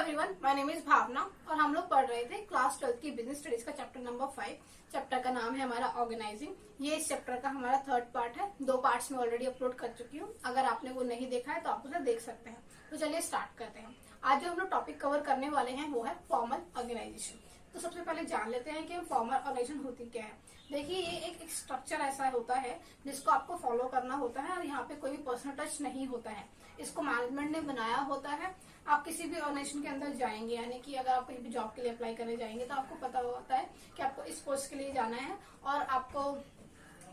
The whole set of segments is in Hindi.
एवरीवन, माय नेम इज भावना और हम लोग पढ़ रहे थे क्लास 12 की बिजनेस स्टडीज का चैप्टर नंबर 5। चैप्टर का नाम है हमारा ऑर्गेनाइजिंग। ये इस चैप्टर का हमारा थर्ड पार्ट है। 2 पार्ट्स में ऑलरेडी अपलोड कर चुकी हूँ। अगर आपने वो नहीं देखा है तो आप उसे देख सकते हैं। तो चलिए स्टार्ट करते हैं। आज जो हम लोग टॉपिक कवर करने वाले हैं वो है फॉर्मल ऑर्गेनाइजेशन। तो सबसे पहले जान लेते हैं कि फॉर्मल ऑर्गेनाइजेशन होती क्या है। देखिए, ये एक स्ट्रक्चर ऐसा होता है जिसको आपको फॉलो करना होता है और यहाँ पे कोई भी पर्सनल टच नहीं होता है। इसको मैनेजमेंट ने बनाया होता है। आप किसी भी ऑर्गेनाइजेशन के अंदर जाएंगे, यानी कि अगर आप कहीं भी जॉब के लिए अप्लाई करने जाएंगे तो आपको पता होता है कि आपको इस पोस्ट के लिए जाना है और आपको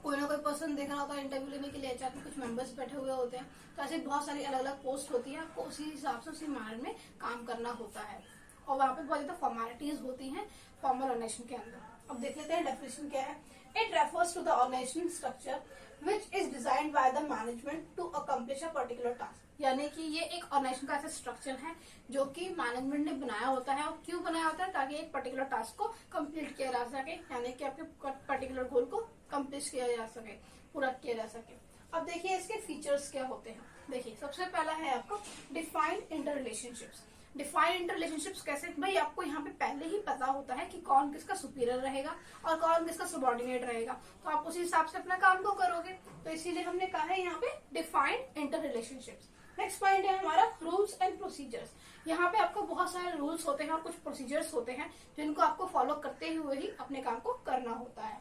कोई ना कोई पर्सन देख रहा होता है इंटरव्यू लेने के लिए। एचआर के कुछ मेंबर्स बैठे हुए होते हैं। तो ऐसे बहुत सारी अलग अलग पोस्ट होती है। आपको उसी हिसाब से उसी मैनर में काम करना होता है और वहाँ पे बहुत ज्यादा फॉर्मेलिटीज होती हैं फॉर्मल ऑर्गेनाइजेशन के अंदर। अब देख लेते हैं डेफिनेशन क्या है। It refers to the organisation structure which is designed by the management to accomplish a particular task. यानी कि ये एक ऑर्गेनाइजेशन का ऐसा स्ट्रक्चर है जो कि मैनेजमेंट ने बनाया होता है। और क्यों बनाया होता है? ताकि एक पर्टिकुलर टास्क को कंप्लीट किया जा सके, यानी कि आपके पर्टिकुलर गोल को कंप्लीट किया जा सके, पूरा किया जा सके। अब देखिए इसके फीचर्स क्या होते हैं। देखिए, सबसे पहला है आपको defined inter relationships. Defined inter relationships कैसे? भाई आपको यहाँ पे पहले ही पता होता है कि कौन किसका सुपीरियर रहेगा और कौन किसका सबॉर्डिनेट रहेगा, तो आप उसी हिसाब से अपना काम को करोगे। तो इसीलिए हमने कहा है यहाँ पे defined inter relationships. Next point है हमारा रूल्स एंड प्रोसीजर्स। यहाँ पे आपको बहुत सारे रूल्स होते हैं और कुछ प्रोसीजर्स होते हैं जिनको आपको फॉलो करते हुए ही अपने काम को करना होता है।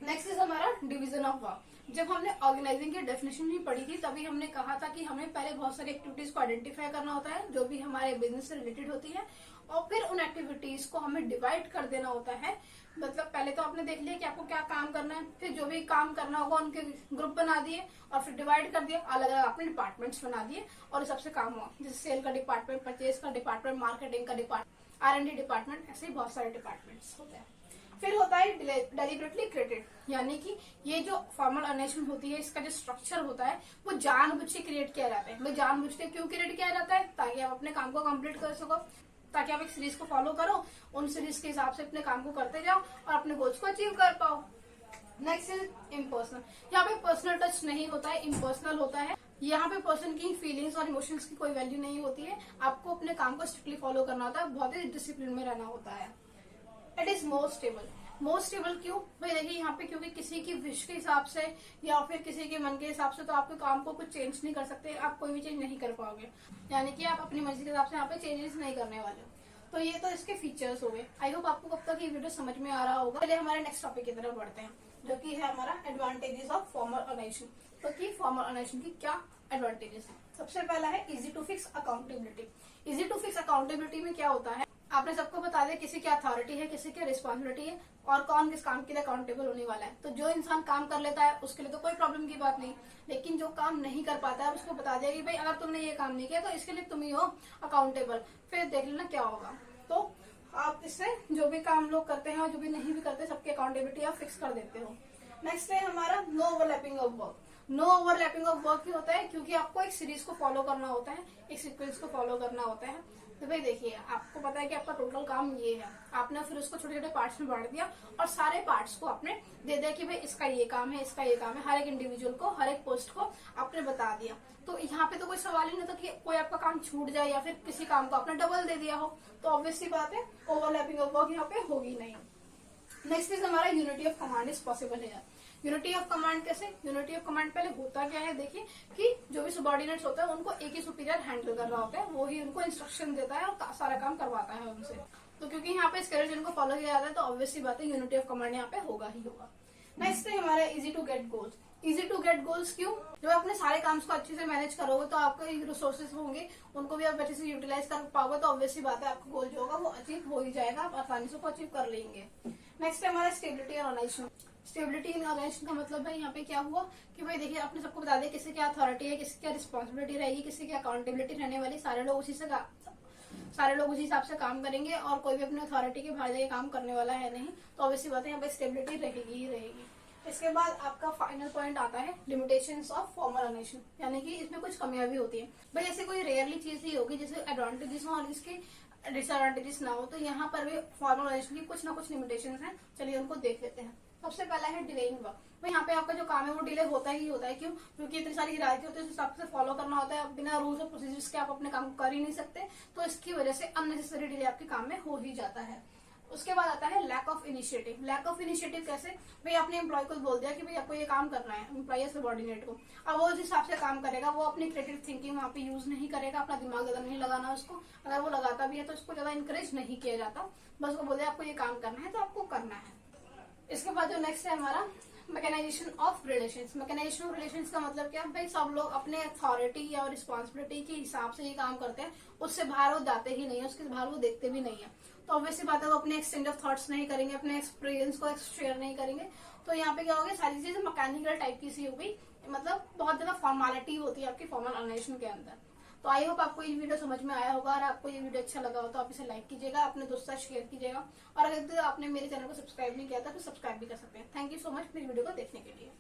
नेक्स्ट इज हमारा डिवीजन ऑफ वर्क। जब हमने ऑर्गेनाइजिंग की डेफिनेशन ही पढ़ी थी तभी हमने कहा था कि हमें पहले बहुत सारी एक्टिविटीज को आइडेंटिफाई करना होता है जो भी हमारे बिजनेस से रिलेटेड होती है और फिर उन एक्टिविटीज को हमें डिवाइड कर देना होता है। मतलब पहले तो आपने देख लिया कि आपको क्या काम करना है, फिर जो भी काम करना होगा उनके ग्रुप बना दिए और फिर डिवाइड कर दिया, अलग अलग आपने डिपार्टमेंट्स बना दिए और सबसे काम हुआ। जैसे सेल का डिपार्टमेंट, परचेज का डिपार्टमेंट, मार्केटिंग का डिपार्टमेंट, R&D डिपार्टमेंट, ऐसे ही बहुत सारे डिपार्टमेंट्स होते हैं। फिर होता है डेलिबरेटली क्रिएटेड, यानी कि ये जो फॉर्मल ऑर्गेनाइजेशन होती है इसका जो स्ट्रक्चर होता है वो जानबूझ के क्रिएट किया जाता है। वो जानबूझ के क्यों क्रिएट किया जाता है? ताकि आप अपने काम को कंप्लीट कर सको, ताकि आप एक सीरीज को फॉलो करो, उन सीरीज के हिसाब से अपने काम को करते जाओ और अपने गोल्स को अचीव कर पाओ। Next is impersonal. यहाँ पे पर्सनल टच नहीं होता है, इम्पर्सनल होता है। यहाँ पे पर्सन की फीलिंग्स और इमोशंस की कोई वैल्यू नहीं होती है। आपको अपने काम को स्ट्रिक्टली फॉलो करना होता है, बहुत ही डिसिप्लिन में रहना होता है। It is more stable. More stable क्यों? भाई देखिए यहाँ पे क्योंकि किसी की विश के हिसाब से या फिर किसी के मन के हिसाब से तो आपके काम को कुछ चेंज नहीं कर सकते, आप कोई भी चेंज नहीं कर पाओगे। यानी कि आप अपनी मर्जी के हिसाब से यहाँ पे चेंजेस नहीं करने वाले हो। तो ये तो इसके फीचर्स हो गए। आई होप आपको कब तक ये वीडियो समझ में आ रहा होगा। पहले हमारे नेक्स्ट टॉपिक की तरफ बढ़ते हैं जो कि है हमारा एडवांटेजेस ऑफ फॉर्मल ऑर्गेनाइजेशन। तो कि फॉर्मल ऑर्गेनाइजेशन की क्या एडवांटेजेस है। सबसे पहला है easy to fix accountability. Easy to fix accountability में क्या होता है, आपने सबको बता दिया किसी की अथॉरिटी है, किसी की रिस्पॉन्सिबिलिटी है और कौन किस काम के लिए अकाउंटेबल होने वाला है। तो जो इंसान काम कर लेता है उसके लिए तो कोई प्रॉब्लम की बात नहीं, लेकिन जो काम नहीं कर पाता है उसको बता दिया कि भाई अगर तुमने ये काम नहीं किया तो इसके लिए तुम ही हो अकाउंटेबल। फिर देख लेना क्या होगा। तो आप इससे जो भी काम लोग करते हैं और जो भी नहीं भी करते सबकी अकाउंटेबिलिटी आप फिक्स कर देते हो। नेक्स्ट है हमारा no overlapping of work. No overlapping of work क्यों होता है? क्योंकि आपको एक सीरीज को फॉलो करना होता है, एक सीक्वेंस को फॉलो करना होता है। तो भाई देखिए, आपको पता है कि आपका टोटल काम ये है, आपने फिर उसको छोटे छोटे पार्ट्स में बांट दिया और सारे पार्ट्स को आपने दे दिया कि भाई इसका ये काम है, इसका ये काम है। हर एक इंडिविजुअल को, हर एक पोस्ट को आपने बता दिया। तो यहाँ पे तो कोई सवाल ही नहीं था कि कोई आपका काम छूट जाए या फिर किसी काम को आपने डबल दे दिया हो। तो ऑब्वियस सी बात है ओवरलैपिंग ऑफ वर्क यहाँ पे होगी नहीं। नेक्स्ट इज हमारा unity of command is possible है। यूनिटी ऑफ कमांड कैसे? यूनिटी ऑफ कमांड पहले होता क्या है, देखिए कि जो भी सबॉर्डिनेट्स होता है उनको एक ही सुपीरियर हैंडल कर रहा होता है, वो ही उनको इंस्ट्रक्शन देता है और सारा काम करवाता है उनसे। तो क्योंकि यहाँ पे स्केलेटन को फॉलो किया जाता है तो ऑब्वियसली बात है यूनिटी ऑफ कमांड यहाँ पे होगा ही होगा। नेक्स्ट है हमारा easy to get goals. Easy to get goals क्यों? जब अपने सारे काम को अच्छे से मैनेज करोगे तो आपके रिसोर्सेज होंगे, उनको भी आप अच्छे से यूटिलाइज कर पाओगे तो ऑब्वियसली बात है आपका गोल जो होगा वो अचीव हो ही जाएगा, आप आसानी से अचीव कर लेंगे। नेक्स्ट है हमारा स्टेबिलिटी और ऑर्गेनाइजेशन। स्टेबिलिटी इन ऑर्गेनाइजेशन का मतलब है यहाँ पे क्या हुआ कि भाई देखिए आपने सबको बता दिया किसी की अथॉरिटी है, किसी की रिस्पॉन्सिबिलिटी रहेगी, किसी की अकाउंटेबिलिटी रहने वाली। सारे लोग उसी हिसाब से काम करेंगे और कोई भी अपनी अथॉरिटी के बाहर जाके काम करने वाला है नहीं। तो ऑब्वियसली बात है यहाँ पे स्टेबिलिटी रहेगी ही रहेगी। इसके बाद आपका फाइनल पॉइंट आता है लिमिटेशंस ऑफ फॉर्मल ऑर्गेनाइजेशन, यानी कि इसमें कुछ कमियां भी होती है। भाई ऐसे कोई रेयरली चीज ही होगी जिसके एडवांटेजेस हो और इसके डिसएडवांटेजेस ना हो। तो यहाँ पर भी फॉर्मल ऑर्गेनाइजेशन की कुछ ना कुछ लिमिटेशंस हैं, चलिए उनको देख लेते हैं। सबसे पहला है डिलेइंग वर्क। तो यहाँ पे आपका जो काम है वो डिले होता ही होता है। क्यों? क्योंकि इतनी सारी हिदायतें होती है, उस हिसाब से फॉलो करना होता है। बिना रूल्स और प्रोसीजर्स के आप अपने काम को कर ही नहीं सकते, तो इसकी वजह से अननेसेसरी डिले आपके काम में हो ही जाता है। उसके बाद आता है lack of initiative. Lack of initiative कैसे? भाई आपने एम्प्लॉय को बोल दिया कि भाई आपको ये काम करना है, एम्प्लॉय सबॉर्डिनेट को, अब वो उस हिसाब से काम करेगा, वो अपनी क्रिएटिव थिंकिंग वहाँ पे यूज नहीं करेगा, अपना दिमाग ज्यादा नहीं लगाना उसको। अगर वो लगाता भी है तो उसको ज्यादा इंकरेज नहीं किया जाता, बस वो बोले आपको ये काम करना है तो आपको करना है। इसके बाद जो नेक्स्ट है हमारा mechanisation of relations. Mechanisation of relations का मतलब क्या? भाई सब लोग अपने अथॉरिटी या रिस्पॉन्सिबिलिटी के हिसाब से ये काम करते हैं, उससे बाहर वो जाते ही नहीं है, उसके बाहर वो देखते भी नहीं है। तो ऑब्वियसली बात है वो अपने एक्सचेंज ऑफ थॉट्स नहीं करेंगे, अपने एक्सपीरियंस को शेयर नहीं करेंगे। तो यहाँ पे क्या होगा, सारी चीजें मैकेनिकल टाइप की सी हो गई, मतलब बहुत ज्यादा फॉर्मेलिटी होती है आपकी फॉर्मल ऑर्गेनाइजेशन के अंदर। तो आई होप आपको ये वीडियो समझ में आया होगा, और आपको ये वीडियो अच्छा लगा हो तो आप इसे लाइक कीजिएगा, अपने दोस्तों से शेयर कीजिएगा, और अगर आपने मेरे चैनल को सब्सक्राइब नहीं किया था तो सब्सक्राइब भी कर सकते हैं। थैंक यू सो मच मेरी वीडियो को देखने के लिए।